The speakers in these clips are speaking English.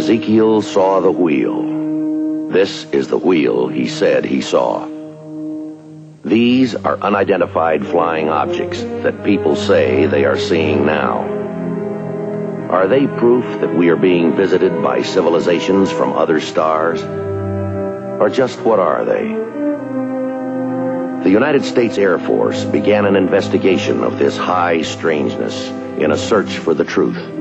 Ezekiel saw the wheel. This is the wheel he said he saw. These are unidentified flying objects that people say they are seeing now. Are they proof that we are being visited by civilizations from other stars? Or just what are they? The United States Air Force began an investigation of this high strangeness in a search for the truth.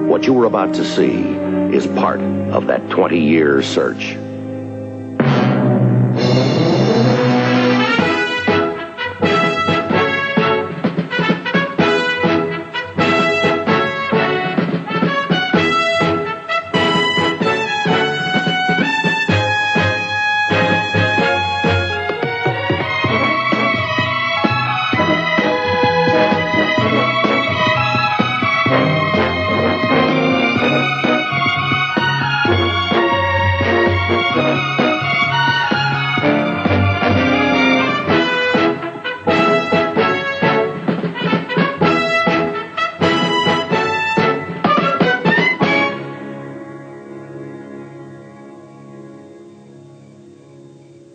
What you are about to see is part of that 20-year search.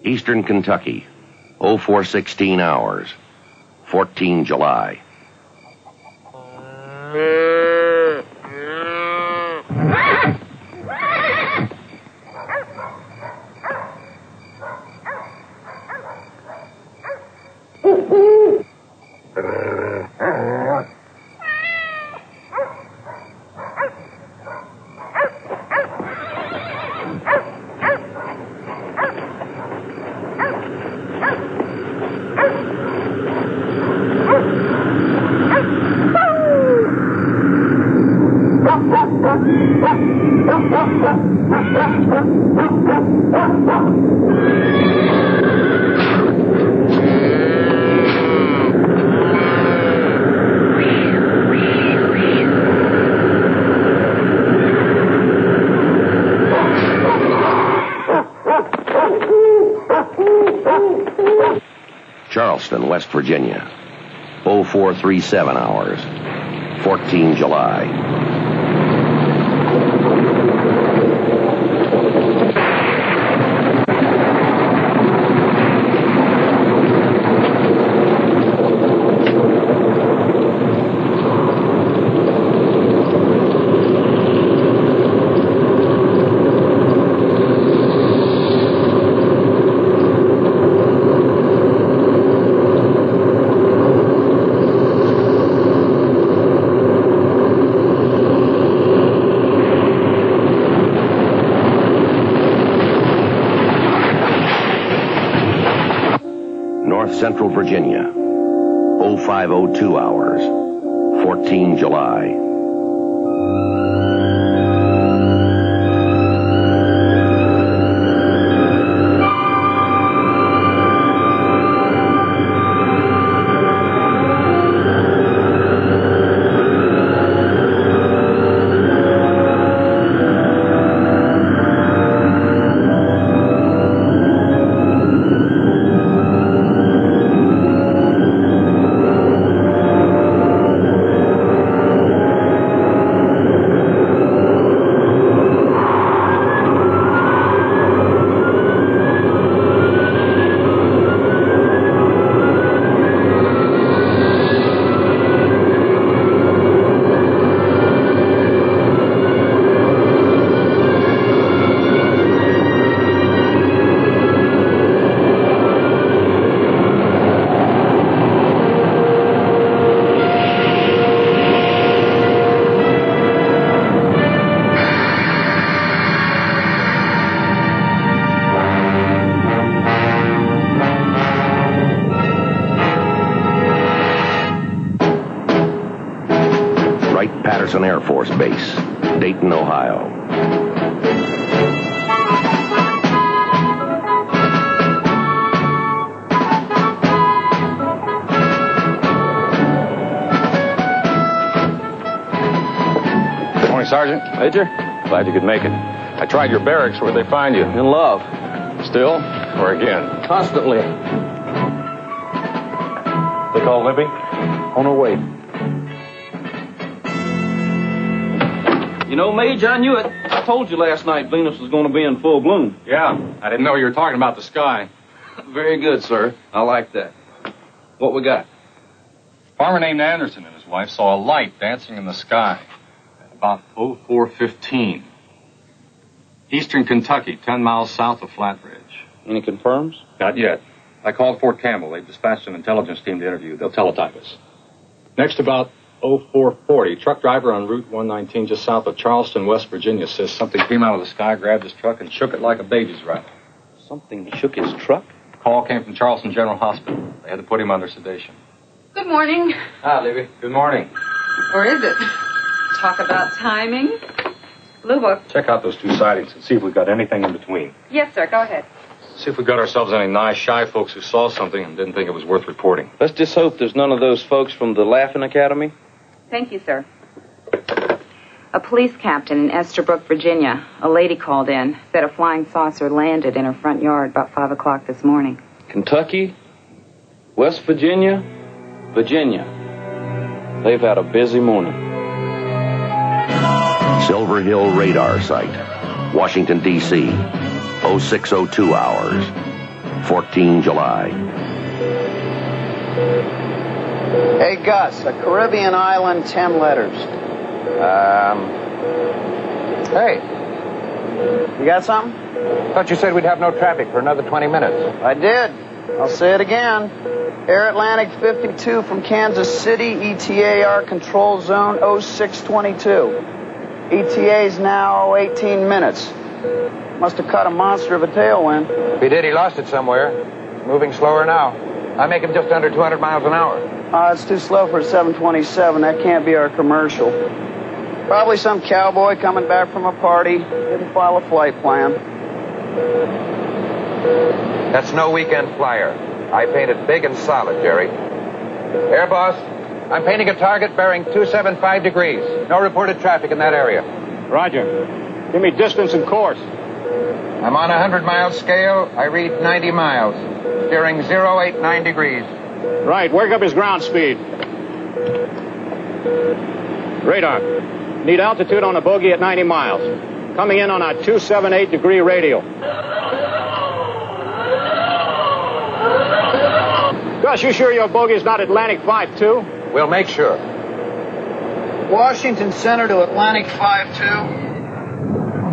Eastern Kentucky, 0416 hours, 14 July. Charleston, West Virginia, 0437 hours, 14 July. Central Virginia, 0502 hours, 14 July. Patterson Air Force Base, Dayton, Ohio. Good morning, Sergeant. Major? Glad you could make it. I tried your barracks. Where'd they find you? In love. Still? Or again? Constantly. They call Libby? On her way. You know, Major, I knew it. I told you last night Venus was going to be in full bloom. Yeah, I didn't know you were talking about the sky. Very good, sir. I like that. What we got? A farmer named Anderson and his wife saw a light dancing in the sky at about 04:15. Eastern Kentucky, 10 miles south of Flatbridge. Any confirms? Not yet. I called Fort Campbell. They've dispatched an intelligence team to interview. They'll teletype us. Next, about 04:40, truck driver on Route 119 just south of Charleston, West Virginia, says something came out of the sky, grabbed his truck, and shook it like a baby's rattle. Something shook his truck? Call came from Charleston General Hospital. They had to put him under sedation. Good morning. Hi, Libby. Good morning. Or is it? Talk about timing. Blue Book. Check out those 2 sightings and see if we've got anything in between. Yes, sir. Go ahead. See if we got ourselves any nice, shy folks who saw something and didn't think it was worth reporting. Let's just hope there's none of those folks from the Laughing Academy. Thank you, sir. A police captain in Esterbrook, Virginia. A lady called in, said a flying saucer landed in her front yard about 5 o'clock this morning. Kentucky, West Virginia, Virginia. They've had a busy morning. Silver Hill radar site, Washington, D.C., 0602 hours, 14 July. Hey, Gus, a Caribbean island, 10 letters. Hey. You got something? Thought you said we'd have no traffic for another 20 minutes. I did. I'll say it again. Air Atlantic 52 from Kansas City, ETAR control zone 0622. ETA's now 18 minutes. Must have caught a monster of a tailwind. If he did, he lost it somewhere. It's moving slower now. I make him just under 200 miles an hour. It's too slow for a 727. That can't be our commercial. Probably some cowboy coming back from a party. Didn't file a flight plan. That's no weekend flyer. I painted big and solid, Jerry. Air boss, I'm painting a target bearing 275 degrees. No reported traffic in that area. Roger. Give me distance and course. I'm on a 100-mile scale. I read 90 miles. Steering 089 degrees. Right, work up his ground speed. Radar. Need altitude on a bogey at 90 miles. Coming in on a 278-degree radial. Gus, you sure your bogey is not Atlantic 5-2? We'll make sure. Washington Center to Atlantic 5-2.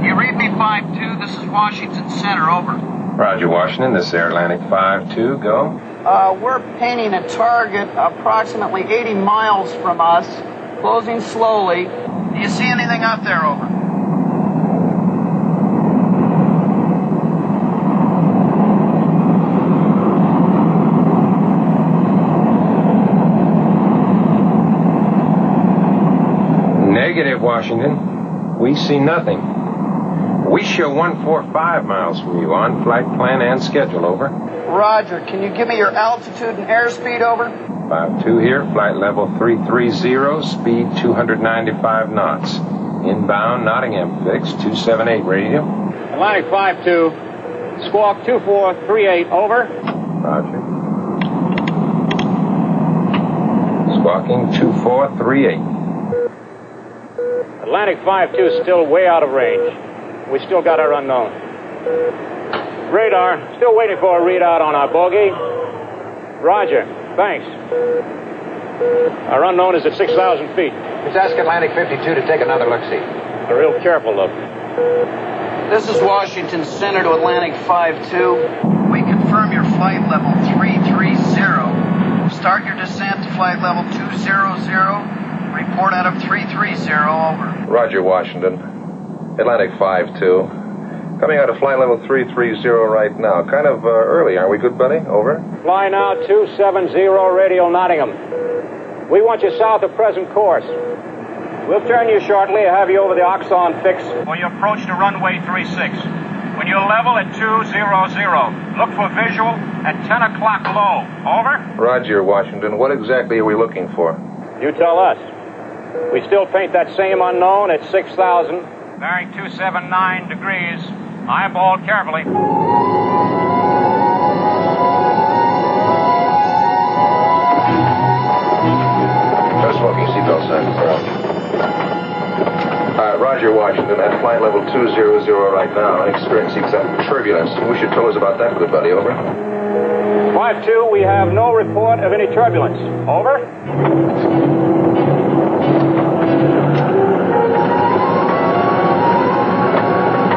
You read me 5-2. This is Washington Center, over. Roger, Washington. This is Air Atlantic 5-2. Go. We're painting a target approximately 80 miles from us, closing slowly. Do you see anything out there, over? Negative, Washington. We see nothing. We show 145 miles from you on flight plan and schedule, over. Roger. Can you give me your altitude and airspeed, over? 5-2 here, flight level 330, speed 295 knots. Inbound, Nottingham fixed, 278 radio. Atlantic 5-2. Squawk 2438, over. Roger. Squawking 2438. Atlantic 5-2 is still way out of range. We still got our unknown. Radar, still waiting for a readout on our bogey. Roger, thanks. Our unknown is at 6,000 feet. Just ask Atlantic 52 to take another look-see. A real careful look. This is Washington Center to Atlantic 5-2. We confirm your flight level 330. Start your descent to flight level 200. Report out of 330, over. Roger, Washington. Atlantic 5-2. Coming out of flight level 330 right now. Kind of early, aren't we, good buddy? Over. Fly now 270, radial Nottingham. We want you south of present course. We'll turn you shortly and have you over the Oxon fix. When you approach the runway 36. When you level at 200, look for visual at 10 o'clock low. Over. Roger, Washington. What exactly are we looking for? You tell us. We still paint that same unknown at 6,000. Bearing 279 degrees. Eyeball carefully. No smoking, seatbelt sign. Roger, Washington. At flight level 200 right now and experiencing some turbulence. Wish you'd tell us about that, good buddy. Over. 5-2, we have no report of any turbulence. Over.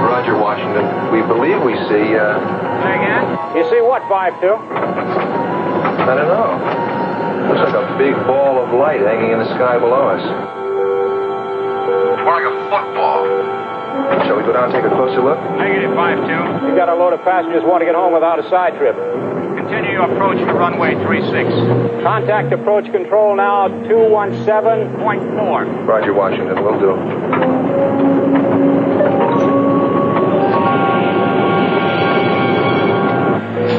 Roger, Washington. We believe we see, Say again? You see what, 5-2? I don't know. Looks like a big ball of light hanging in the sky below us. More like a football. Shall we go down and take a closer look? Negative, 5-2. You got a load of passengers want to get home without a side trip. Continue your approach to runway 36. Contact approach control now, 217.4. Roger, Washington. Will do.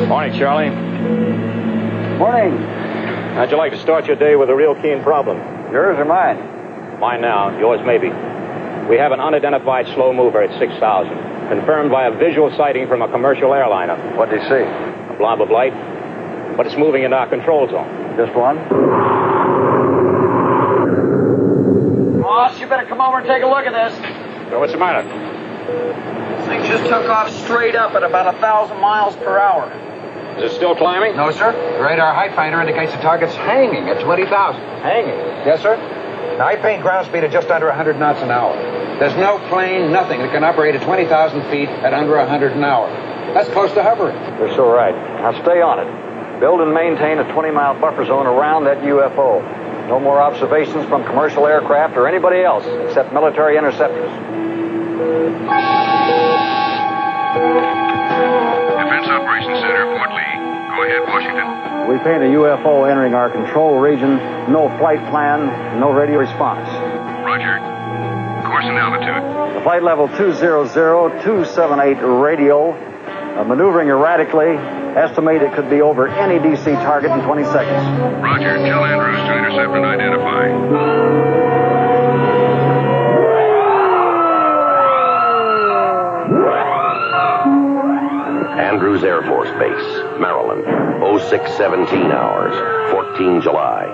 Morning, Charlie. Morning. How'd you like to start your day with a real keen problem? Yours or mine? Mine now, yours maybe. We have an unidentified slow mover at 6,000. Confirmed by a visual sighting from a commercial airliner. What'd you see? A blob of light, but it's moving into our control zone. Just one? Boss, you better come over and take a look at this. So what's the matter? This thing just took off straight up at about 1,000 miles per hour. Is it still climbing? No, sir. The radar height finder indicates the target's hanging at 20,000. Hanging. Yes, sir. Now, I paint ground speed at just under 100 knots an hour. There's no plane, nothing that can operate at 20,000 feet at under 100 an hour. That's close to hovering. You're so right. Now stay on it. Build and maintain a 20-mile buffer zone around that UFO. No more observations from commercial aircraft or anybody else except military interceptors. Defense Operations Center, Fort Lee. Go ahead, Washington. We paint a UFO entering our control region. No flight plan, no radio response. Roger. Course and altitude. The flight level 200-278 radio. Maneuvering erratically. Estimate it could be over any DC target in 20 seconds. Roger. Tell Andrews to intercept and identify. Andrews Air Force Base, Maryland, 0617 hours, 14 July.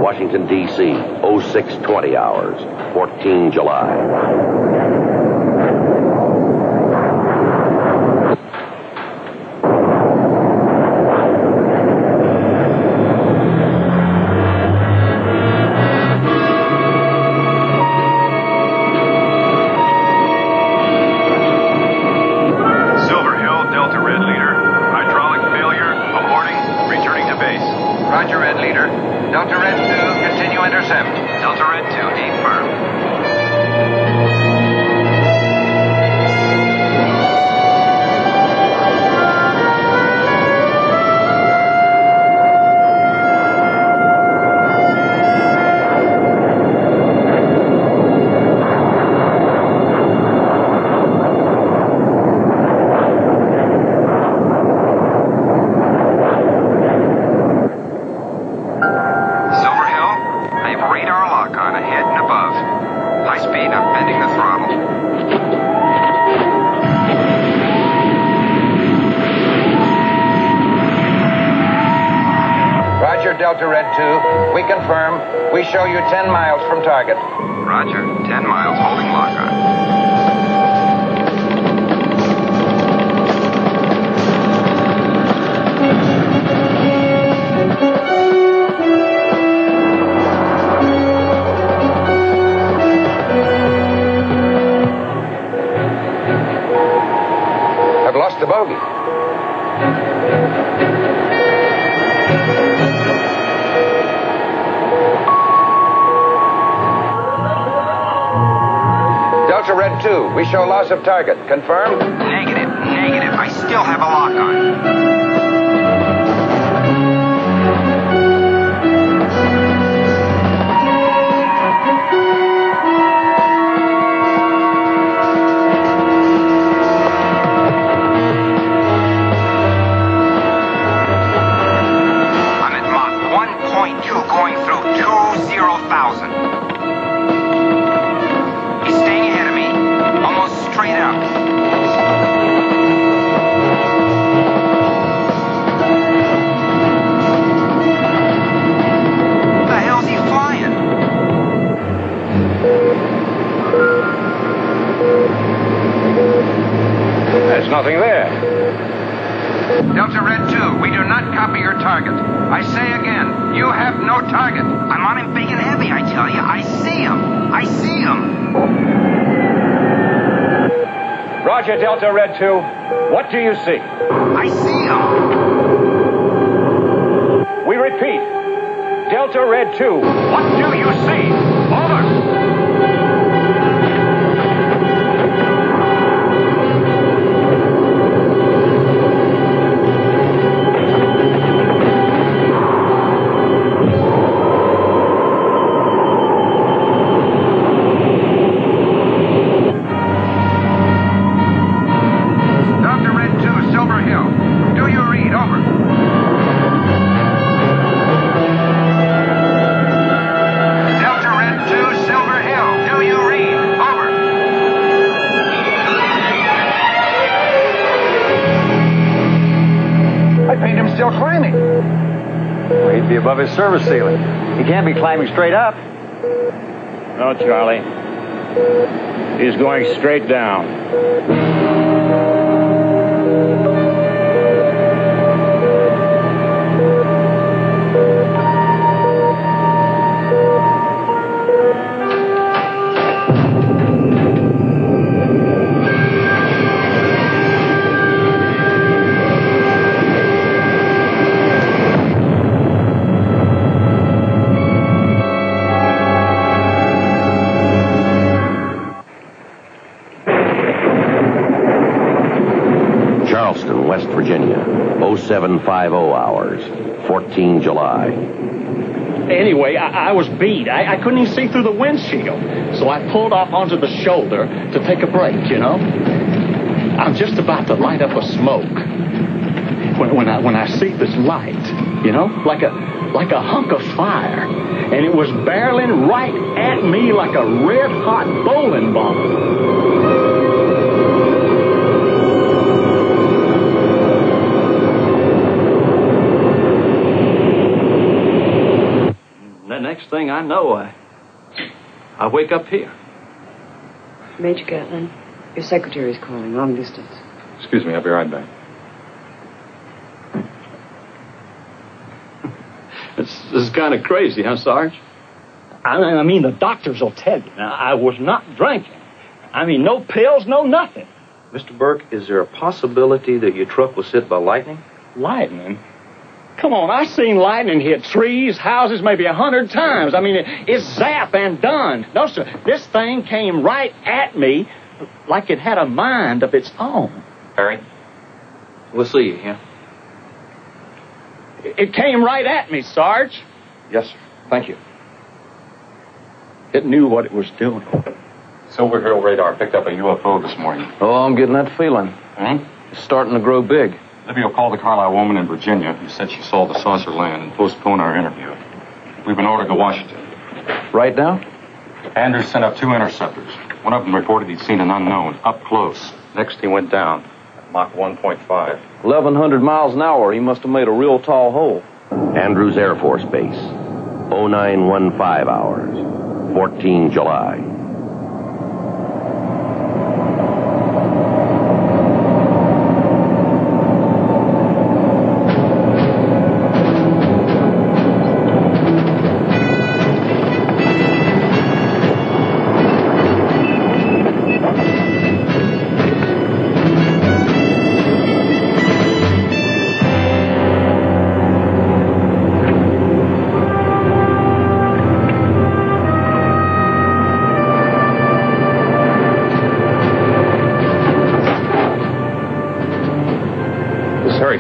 Washington, D.C., 0620 hours, 14 July. Silver Hill, Delta Red Leader. Hydraulic failure, aborting, returning to base. Roger, Red Leader. Delta Red 2, continue Now intercept. Delta Red 2, A firm. Delta Red 2, we confirm. We show you 10 miles from target. Roger. 10 miles, holding lock on. I've lost the bogey. Delta Red 2, we show loss of target. Confirm? Negative. I still have a lock on. I'm at Mach 1.2 going through 20,000. Straight up. What the hell's he flying? There's nothing there. Delta Red 2, we do not copy your target. I say again, you have no target. I'm on him big and heavy, I tell you. I see him. Roger, Delta Red 2. What do you see? I see him. We repeat. Delta Red 2. What do you see? Over. Still climbing. Well, he'd be above his service ceiling. He can't be climbing straight up. No, Charlie. He's going straight down. West Virginia, 0750 hours, 14 July. Anyway, I was beat. I couldn't even see through the windshield. So I pulled off onto the shoulder to take a break, you know. I'm just about to light up a smoke when I see this light, you know, like a hunk of fire. And it was barreling right at me like a red-hot bowling ball. The next thing I know, I wake up here. Major Gatlin, your secretary's calling, long distance. Excuse me, I'll be right back. This is kind of crazy, huh, Sarge? I mean, the doctors will tell you. Now, I was not drinking. I mean, no pills, no nothing. Mr. Burke, is there a possibility that your truck was hit by lightning? Lightning? Come on, I've seen lightning hit trees, houses maybe 100 times. I mean, it's zap and done. No, sir, this thing came right at me like it had a mind of its own. Harry, we'll see you, yeah? It came right at me, Sarge. Yes, sir. Thank you. It knew what it was doing. Silver Hill radar picked up a UFO this morning. Oh, I'm getting that feeling. It's starting to grow big. Libby called the Carlisle woman in Virginia who said she saw the saucer land and postponed our interview. We've been ordered to Washington. Right now? Andrews sent up 2 interceptors. One of them reported he'd seen an unknown up close. Next, he went down at Mach 1.5. 1,100 miles an hour. He must have made a real tall hole. Andrews Air Force Base, 0915 hours, 14 July.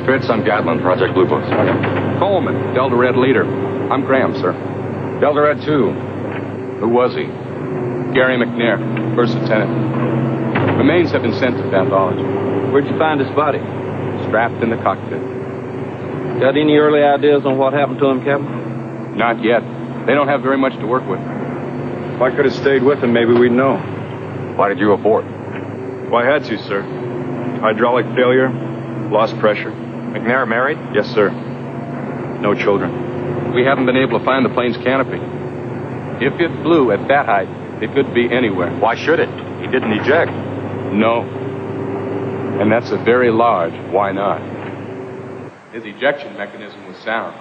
Fritz, I'm Gatlin, Project Blue Book. Coleman, Delta Red leader. I'm Graham, sir. Delta Red 2. Who was he? Gary McNair, first lieutenant. Remains have been sent to pathology. Where'd you find his body? Strapped in the cockpit. Got any early ideas on what happened to him, Captain? Not yet. They don't have very much to work with. If I could have stayed with him, maybe we'd know. Why did you abort? Well, I had to, sir. Hydraulic failure, lost pressure. McNair married? Yes, sir. No children. We haven't been able to find the plane's canopy. If it flew at that height, it could be anywhere. Why should it? He didn't eject. No. And that's a very large why not. His ejection mechanism was sound.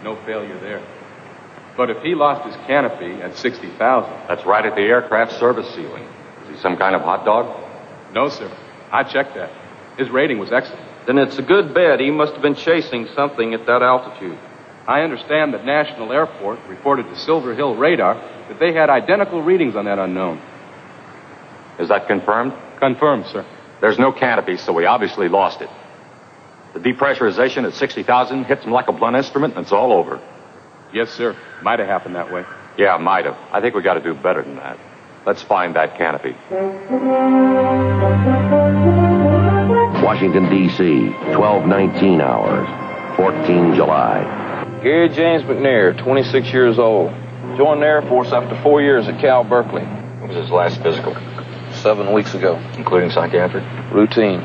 No failure there. But if he lost his canopy at 60,000... That's right at the aircraft service ceiling. Is he some kind of hot dog? No, sir. I checked that. His rating was excellent. Then it's a good bet he must have been chasing something at that altitude. I understand that National Airport reported to Silver Hill radar that they had identical readings on that unknown. Is that confirmed? Confirmed, sir. There's no canopy, so we obviously lost it. The depressurization at 60,000 hits him like a blunt instrument, and it's all over. Yes, sir. Might have happened that way. Yeah, might have. I think we got to do better than that. Let's find that canopy. Washington, D.C., 1219 hours, 14 July. Gary James McNair, 26 years old. Joined the Air Force after 4 years at Cal Berkeley. When was his last physical? 7 weeks ago. Including psychiatric? Routine.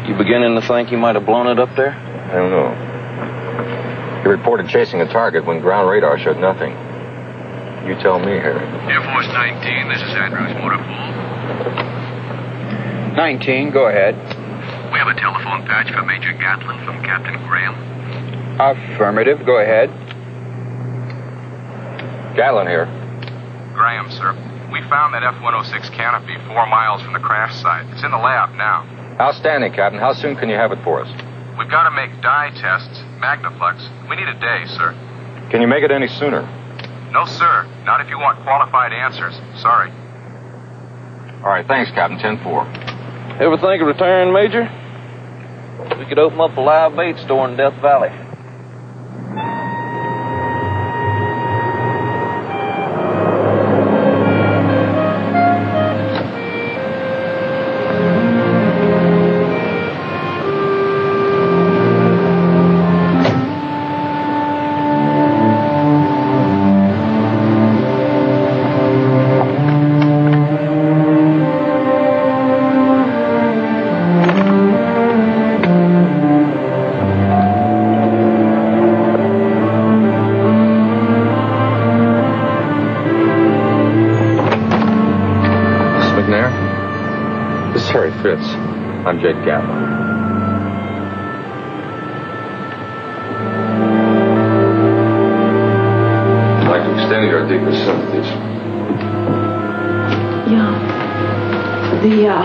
You beginning to think he might have blown it up there? I don't know. He reported chasing a target when ground radar showed nothing. You tell me, Harry. Air Force 19, this is Andrews, motor pool. 19, go ahead. We have a telephone patch for Major Gatlin from Captain Graham. Affirmative, go ahead. Gatlin here. Graham, sir. We found that F-106 canopy 4 miles from the crash site. It's in the lab now. Outstanding, Captain. How soon can you have it for us? We've got to make dye tests, Magnaflux. We need a day, sir. Can you make it any sooner? No, sir. Not if you want qualified answers. Sorry. All right, thanks, Captain. 10-4. Ever think of retiring, Major? We could open up a live bait store in Death Valley. Fritz. I'm Jake Gatlin. I'd like to extend your deepest sympathies. Yeah.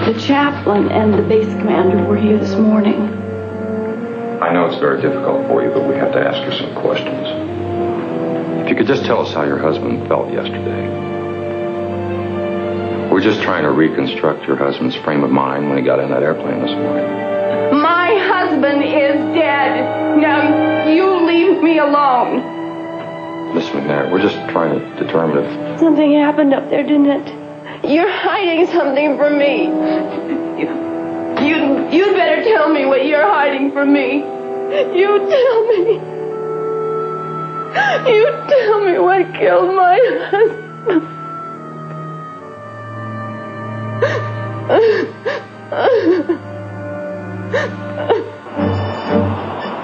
The chaplain and the base commander were here this morning. I know it's very difficult for you, but we have to ask you some questions. If you could just tell us how your husband felt yesterday. We're just trying to reconstruct your husband's frame of mind when he got in that airplane this morning. My husband is dead. Now, you leave me alone. Miss McNair, we're just trying to determine if... Something happened up there, didn't it? You're hiding something from me. You'd better tell me what you're hiding from me. You tell me. You tell me what killed my husband.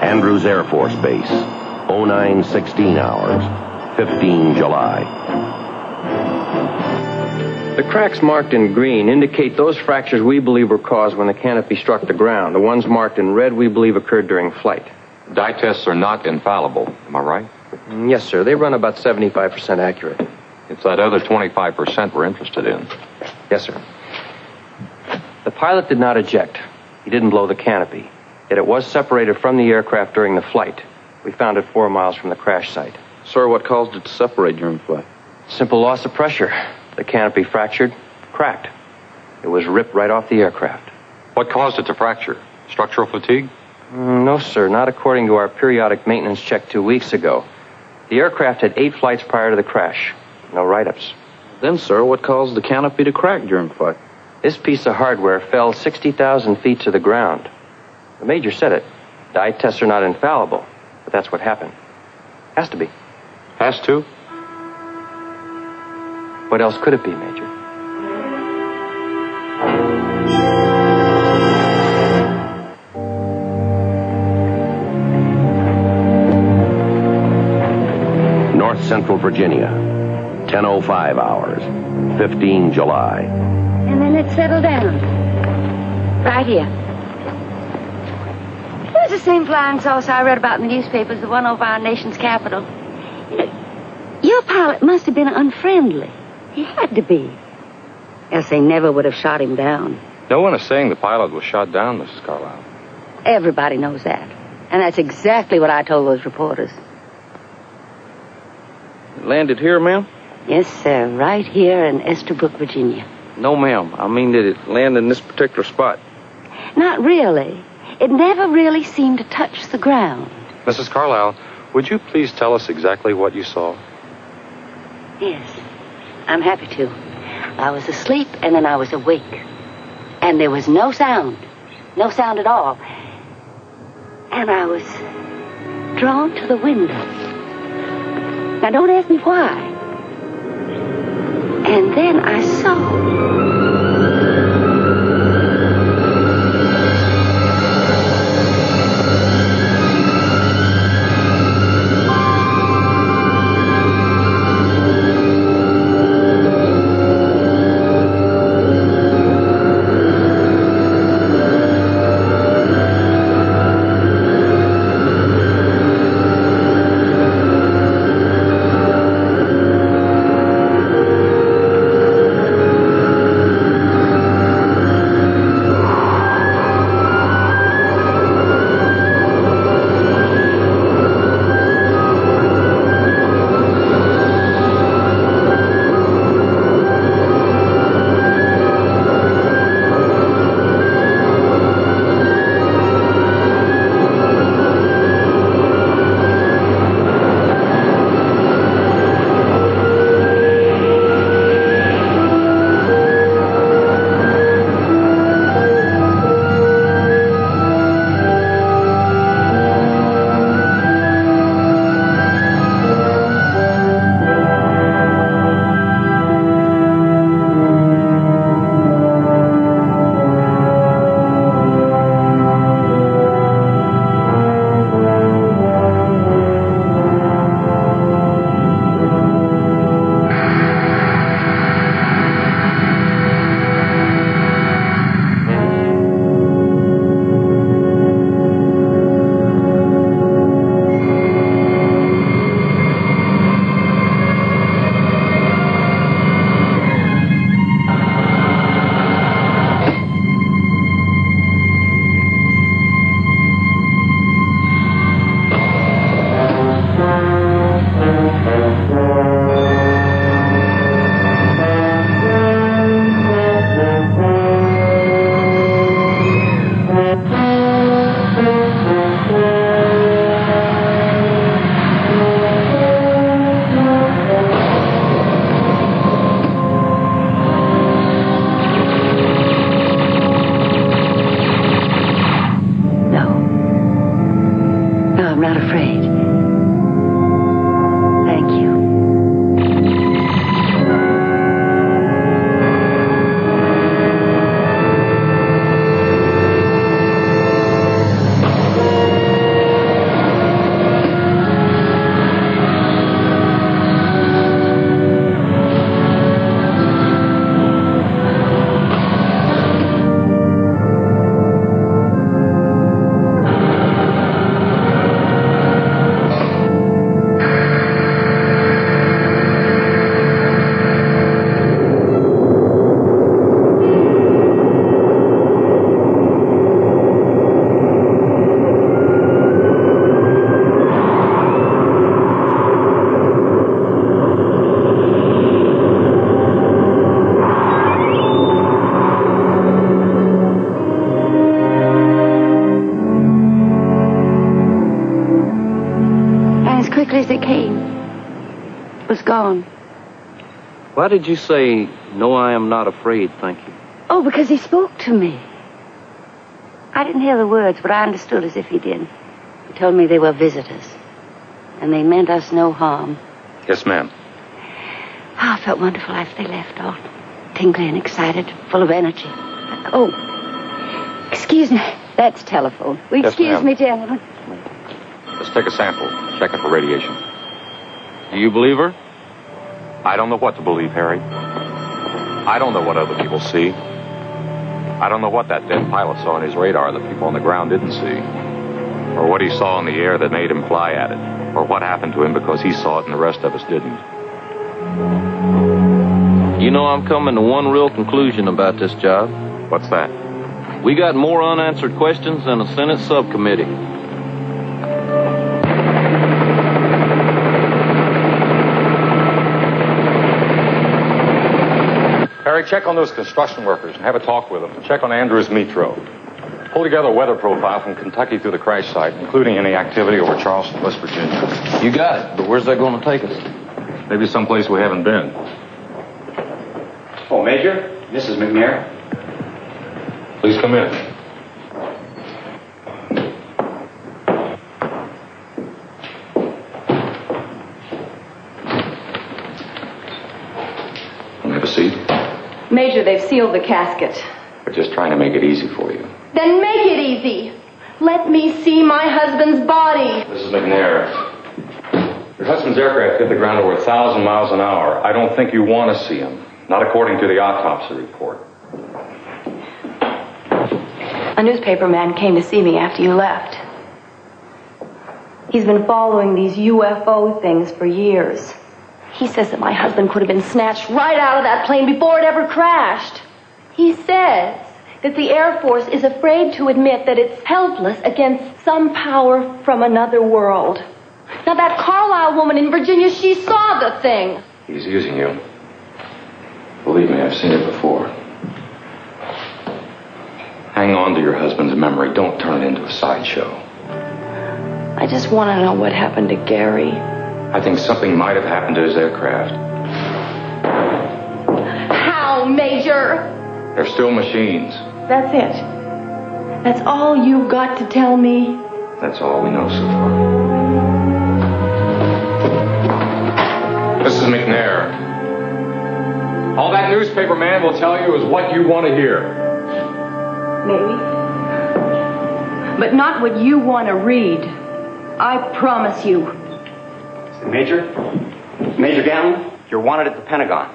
Andrews Air Force Base, 0916 hours, 15 July. The cracks marked in green indicate those fractures we believe were caused when the canopy struck the ground. The ones marked in red we believe occurred during flight. Dye tests are not infallible, am I right? Yes, sir. They run about 75% accurate. It's that other 25% we're interested in. Yes, sir. The pilot did not eject. He didn't blow the canopy. Yet it was separated from the aircraft during the flight. We found it 4 miles from the crash site. Sir, what caused it to separate during flight? Simple loss of pressure. The canopy fractured, cracked. It was ripped right off the aircraft. What caused it to fracture? Structural fatigue? No, sir. Not according to our periodic maintenance check 2 weeks ago. The aircraft had 8 flights prior to the crash. No write-ups. Then, sir, what caused the canopy to crack during flight? This piece of hardware fell 60,000 feet to the ground. The Major said it. Dye tests are not infallible, but that's what happened. Has to be. Has to? What else could it be, Major? North Central Virginia, 10:05 hours, 15 July. And then it settled down. Right here. It was the same flying saucer I read about in the newspapers, the one over our nation's capital. You know, your pilot must have been unfriendly. He had to be. Else they never would have shot him down. No one is saying the pilot was shot down, Mrs. Carlisle. Everybody knows that. And that's exactly what I told those reporters. It landed here, ma'am? Yes, sir. Right here in Estabrook, Virginia. No, ma'am. I mean, did it land in this particular spot? Not really. It never really seemed to touch the ground. Mrs. Carlisle, would you please tell us exactly what you saw? Yes, I'm happy to. I was asleep and then I was awake. And there was no sound. No sound at all. And I was drawn to the window. Now, don't ask me why. And then I saw... quickly as they came. It was gone. Why did you say, "No, I am not afraid, thank you"? Oh, because he spoke to me. I didn't hear the words, but I understood as if he did. He told me they were visitors, and they meant us no harm. Yes, ma'am. Oh, it felt wonderful after they left, all tingly and excited, full of energy. Oh, excuse me. That's telephone. Will you Yes, excuse ma'am. me, gentlemen? Let's take a sample. Check it for radiation. Do you believe her? I don't know what to believe, Harry. I don't know what other people see. I don't know what that dead pilot saw on his radar that people on the ground didn't see. Or what he saw in the air that made him fly at it. Or what happened to him because he saw it and the rest of us didn't. You know, I'm coming to one real conclusion about this job. What's that? We got more unanswered questions than a Senate subcommittee. Harry, check on those construction workers and have a talk with them. Check on Andrews Metro. Pull together a weather profile from Kentucky through the crash site, including any activity over Charleston, West Virginia. You got it, but where's that going to take us? Maybe someplace we haven't been. Oh, Major, this is McNair. Please come in. Have a seat. Major, they've sealed the casket. We're just trying to make it easy for you. Then make it easy. Let me see my husband's body. This is McNair. Your husband's aircraft hit the ground over 1,000 miles an hour. I don't think you want to see him. Not according to the autopsy report. A newspaper man came to see me after you left. He's been following these UFO things for years. He says that my husband could have been snatched right out of that plane before it ever crashed. He says that the Air Force is afraid to admit that it's helpless against some power from another world. Now, that Carlisle woman in Virginia, she saw the thing. He's using you. Believe me, I've seen it before. Hang on to your husband's memory. Don't turn it into a sideshow. I just want to know what happened to Gary. I think something might have happened to his aircraft. How, Major? They're still machines. That's it. That's all you've got to tell me? That's all we know so far. This is McNair. All that newspaper man will tell you is what you want to hear. Maybe. But not what you want to read. I promise you. Major? Major Gatlin, you're wanted at the Pentagon.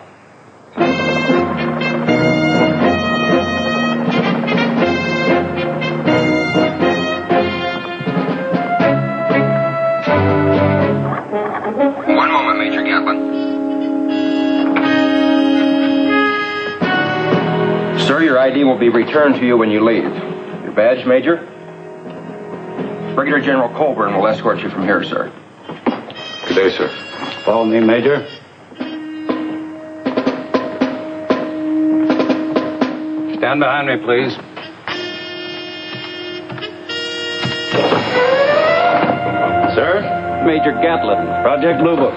One moment, Major Gatlin. Sir, your ID will be returned to you when you leave. Your badge, Major? Brigadier General Colburn will escort you from here, sir. Good day, sir. Follow me, Major. Stand behind me, please. Sir? Major Gatlin, Project Blue Book.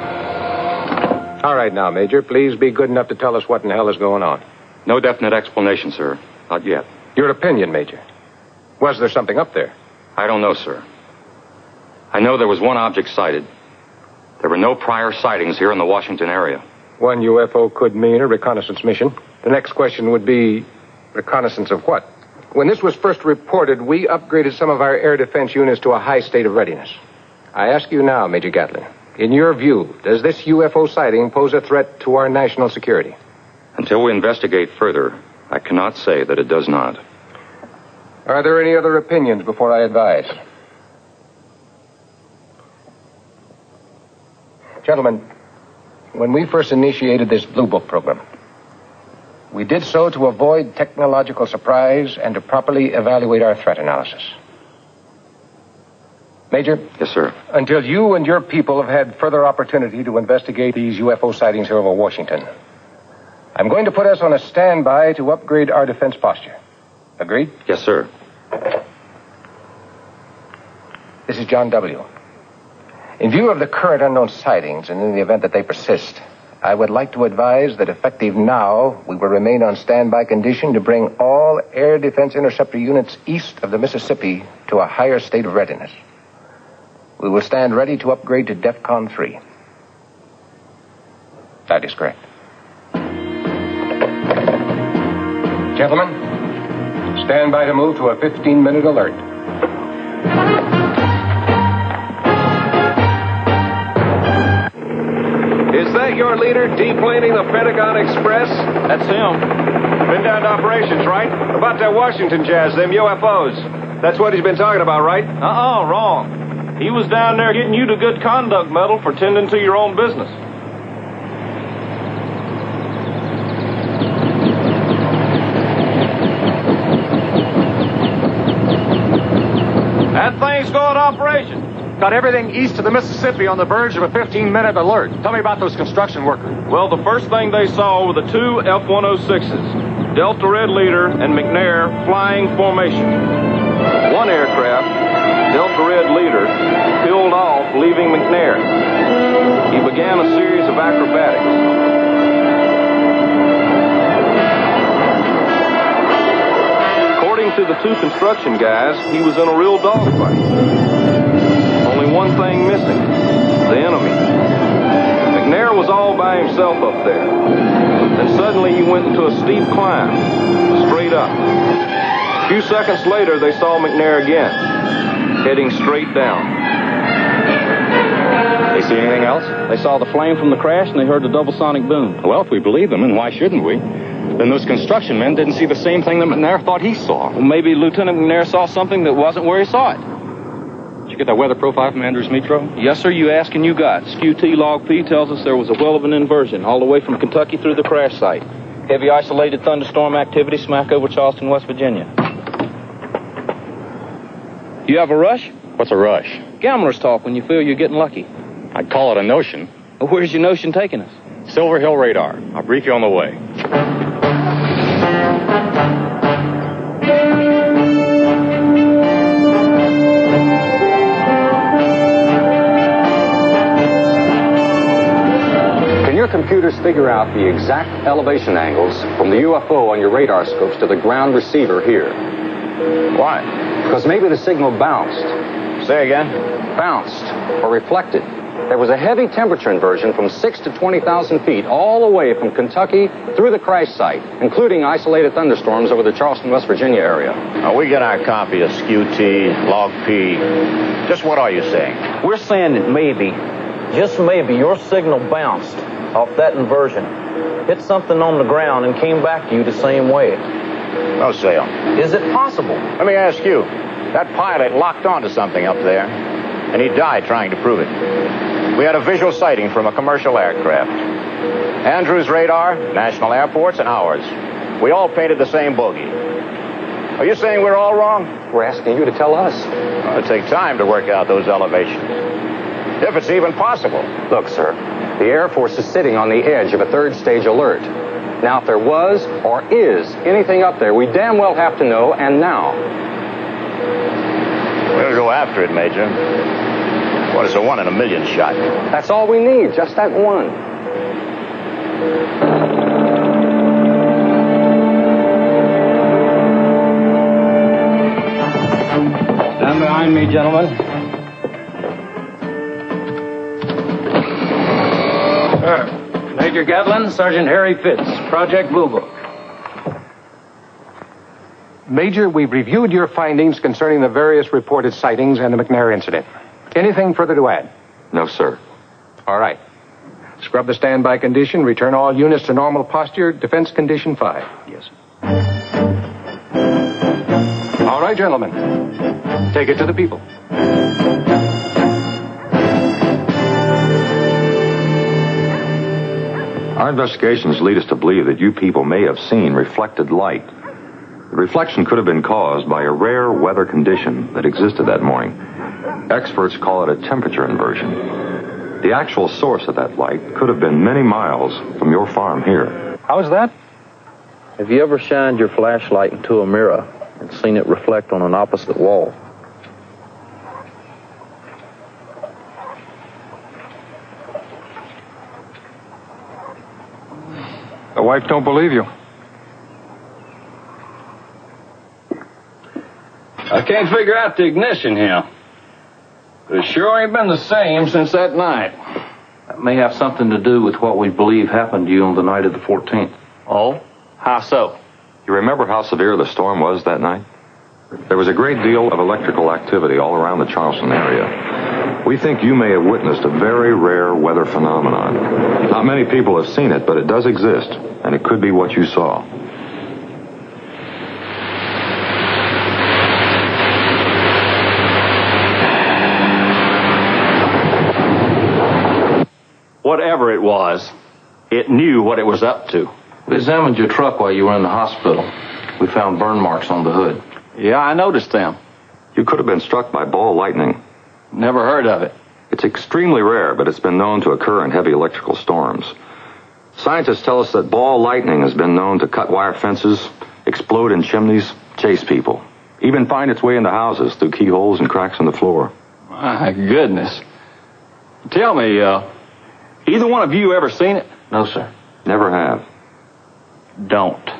All right now, Major. Please be good enough to tell us what in hell is going on. No definite explanation, sir. Not yet. Your opinion, Major. Was there something up there? I don't know, sir. I know there was one object sighted. There were no prior sightings here in the Washington area. One UFO could mean a reconnaissance mission. The next question would be, reconnaissance of what? When this was first reported, we upgraded some of our air defense units to a high state of readiness. I ask you now, Major Gatlin, in your view, does this UFO sighting pose a threat to our national security? Until we investigate further, I cannot say that it does not. Are there any other opinions before I advise? Gentlemen, when we first initiated this Blue Book program, we did so to avoid technological surprise and to properly evaluate our threat analysis. Major? Yes, sir. Until you and your people have had further opportunity to investigate these UFO sightings here over Washington, I'm going to put us on a standby to upgrade our defense posture. Agreed? Yes, sir. This is John W. In view of the current unknown sightings, and in the event that they persist, I would like to advise that effective now, we will remain on standby condition to bring all air defense interceptor units east of the Mississippi to a higher state of readiness. We will stand ready to upgrade to DEFCON 3. That is correct. Gentlemen, stand by to move to a 15-minute alert. Is that your leader deplaning the Pentagon Express? That's him. Been down to operations, right? About that Washington jazz, them UFOs. That's what he's been talking about, right? Wrong. He was down there getting you the Good Conduct Medal for tending to your own business. That thing's going to operation. Got everything east of the Mississippi on the verge of a 15-minute alert. Tell me about those construction workers. Well, the first thing they saw were the two F-106s, Delta Red Leader and McNair, flying formation. One aircraft, Delta Red Leader, peeled off, leaving McNair. He began a series of acrobatics. According to the two construction guys, he was in a real dogfight. Only one thing missing, the enemy. McNair was all by himself up there. Then suddenly he went into a steep climb, straight up. A few seconds later, they saw McNair again, heading straight down. They see anything else? They saw the flame from the crash and they heard the double sonic boom. Well, if we believe them, and why shouldn't we? Then those construction men didn't see the same thing that McNair thought he saw. Well, maybe Lieutenant McNair saw something that wasn't where he saw it. Did you get that weather profile from Andrews Metro? Yes, sir, you ask and you got. SKU-T log P tells us there was a well of an inversion all the way from Kentucky through the crash site. Heavy isolated thunderstorm activity smack over Charleston, West Virginia. You have a rush? What's a rush? Gamblers talk when you feel you're getting lucky. I'd call it a notion. Well, where's your notion taking us? Silver Hill Radar. I'll brief you on the way. Can your computers figure out the exact elevation angles from the UFO on your radar scopes to the ground receiver here? Why? Because maybe the signal bounced. Say again? Bounced or reflected. There was a heavy temperature inversion from 6 to 20,000 feet all the way from Kentucky through the crash site, including isolated thunderstorms over the Charleston, West Virginia area. Now, we get our copy of SKU-T, log P. Just what are you saying? We're saying that maybe, just maybe, your signal bounced off that inversion, hit something on the ground, and came back to you the same way. No sale. Is it possible? Let me ask you. That pilot locked onto something up there, and he died trying to prove it. We had a visual sighting from a commercial aircraft. Andrews radar, national airports, and ours. We all painted the same bogey. Are you saying we're all wrong? We're asking you to tell us. Well, it'll take time to work out those elevations. If it's even possible. Look, sir, the Air Force is sitting on the edge of a third stage alert. Now, if there was or is anything up there, we damn well have to know, and now. We'll go after it, Major. What, it's a 1 in a million shot. That's all we need, just that one. Stand behind me, gentlemen. Major Gatlin, Sergeant Harry Fitz, Project Blue Book. Major, we've reviewed your findings concerning the various reported sightings and the McNair incident. Anything further to add? No, sir. All right. Scrub the standby condition, return all units to normal posture, defense condition 5. Yes. All right, gentlemen. Take it to the people. Our investigations lead us to believe that you people may have seen reflected light. The reflection could have been caused by a rare weather condition that existed that morning. Experts call it a temperature inversion. The actual source of that light could have been many miles from your farm here. How is that? Have you ever shined your flashlight into a mirror and seen it reflect on an opposite wall? The wife don't believe you. I can't figure out the ignition here. But it sure ain't been the same since that night. That may have something to do with what we believe happened to you on the night of the 14th. Oh? How so? You remember how severe the storm was that night? There was a great deal of electrical activity all around the Charleston area. We think you may have witnessed a very rare weather phenomenon. Not many people have seen it, but it does exist, and it could be what you saw. Whatever it was, it knew what it was up to. We examined your truck while you were in the hospital. We found burn marks on the hood. Yeah, I noticed them. You could have been struck by ball lightning. Never heard of it. It's extremely rare, but it's been known to occur in heavy electrical storms. Scientists tell us that ball lightning has been known to cut wire fences, explode in chimneys, chase people, even find its way into houses through keyholes and cracks in the floor. My goodness. Tell me, either one of you ever seen it? No, sir. Never have. Don't.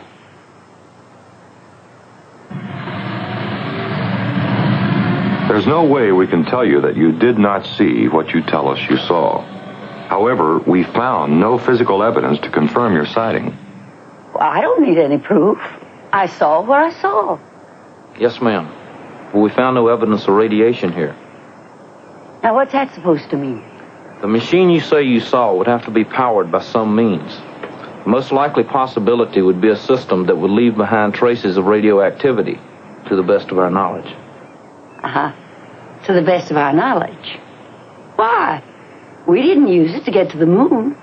There's no way we can tell you that you did not see what you tell us you saw. However, we found no physical evidence to confirm your sighting. Well, I don't need any proof. I saw what I saw. Yes, ma'am. But we found no evidence of radiation here. Now, what's that supposed to mean? The machine you say you saw would have to be powered by some means. The most likely possibility would be a system that would leave behind traces of radioactivity, to the best of our knowledge. Uh-huh. To the best of our knowledge. Why? We didn't use it to get to the moon.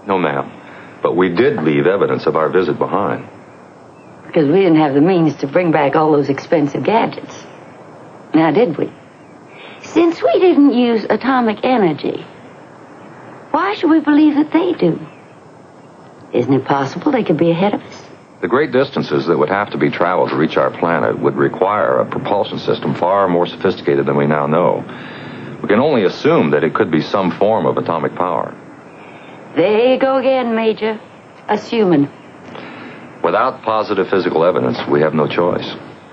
No, ma'am. But we did leave evidence of our visit behind. Because we didn't have the means to bring back all those expensive gadgets. Now, did we? Since we didn't use atomic energy, why should we believe that they do? Isn't it possible they could be ahead of us? The great distances that would have to be traveled to reach our planet would require a propulsion system far more sophisticated than we now know. We can only assume that it could be some form of atomic power. There you go again, Major. Assuming. Without positive physical evidence, we have no choice.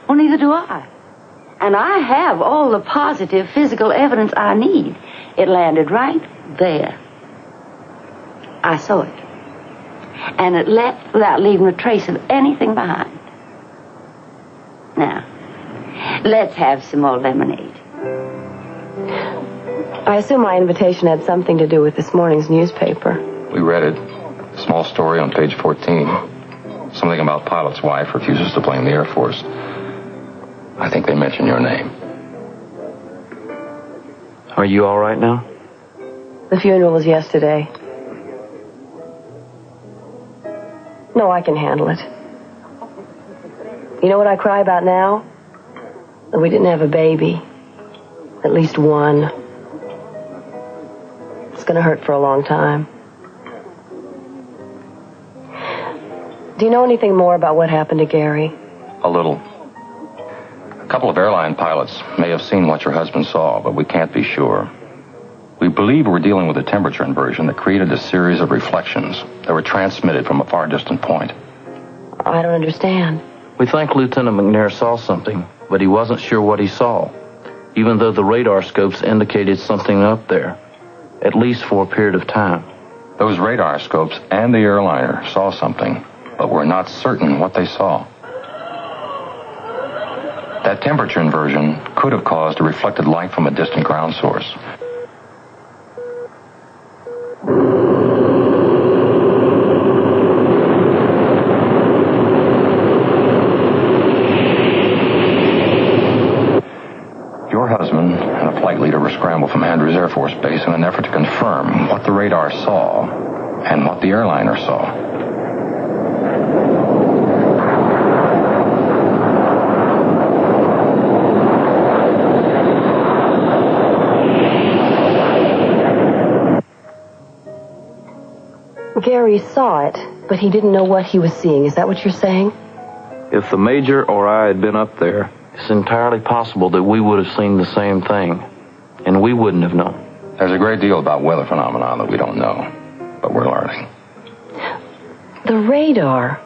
Well, neither do I. And I have all the positive physical evidence I need. It landed right there. I saw it. And it left without leaving a trace of anything behind. Now, let's have some more lemonade. I assume my invitation had something to do with this morning's newspaper. We read it. A small story on page 14. Something about pilot's wife refuses to blame the Air Force. I think they mention your name. Are you all right now? The funeral was yesterday. No, I can handle it. You know what I cry about now? That we didn't have a baby. At least one. It's going to hurt for a long time. Do you know anything more about what happened to Gary? A little. A couple of airline pilots may have seen what your husband saw, but we can't be sure. We believe we're dealing with a temperature inversion that created a series of reflections that were transmitted from a far distant point. I don't understand. We think Lieutenant McNair saw something, but he wasn't sure what he saw, even though the radar scopes indicated something up there, at least for a period of time. Those radar scopes and the airliner saw something, but we're not certain what they saw. That temperature inversion could have caused a reflected light from a distant ground source. Your husband and a flight leader were scrambled from Andrews Air Force Base in an effort to confirm what the radar saw and what the airliner saw. Gary saw it, but he didn't know what he was seeing. Is that what you're saying? If the Major or I had been up there, it's entirely possible that we would have seen the same thing, and we wouldn't have known. There's a great deal about weather phenomena that we don't know, but we're learning. The radar.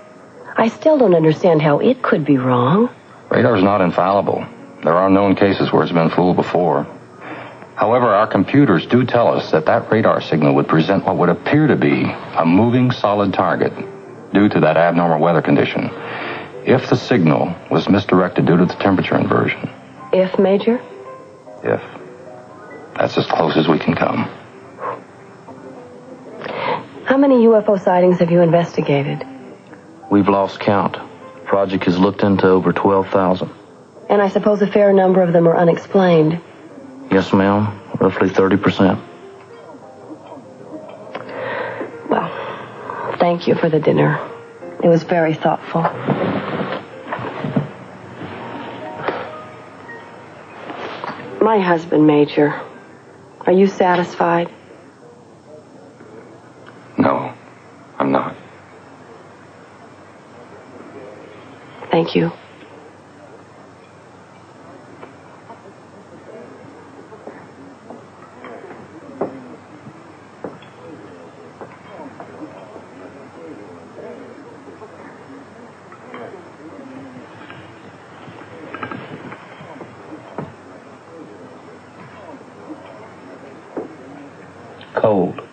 I still don't understand how it could be wrong. Radar's not infallible. There are known cases where it's been fooled before. However, our computers do tell us that that radar signal would present what would appear to be a moving solid target due to that abnormal weather condition. If the signal was misdirected due to the temperature inversion. If, Major? If. That's as close as we can come. How many UFO sightings have you investigated? We've lost count. The project has looked into over 12,000. And I suppose a fair number of them are unexplained. Yes, ma'am. Roughly 30%. Well, thank you for the dinner. It was very thoughtful. My husband, Major. Are you satisfied? No, I'm not. Thank you. Cold.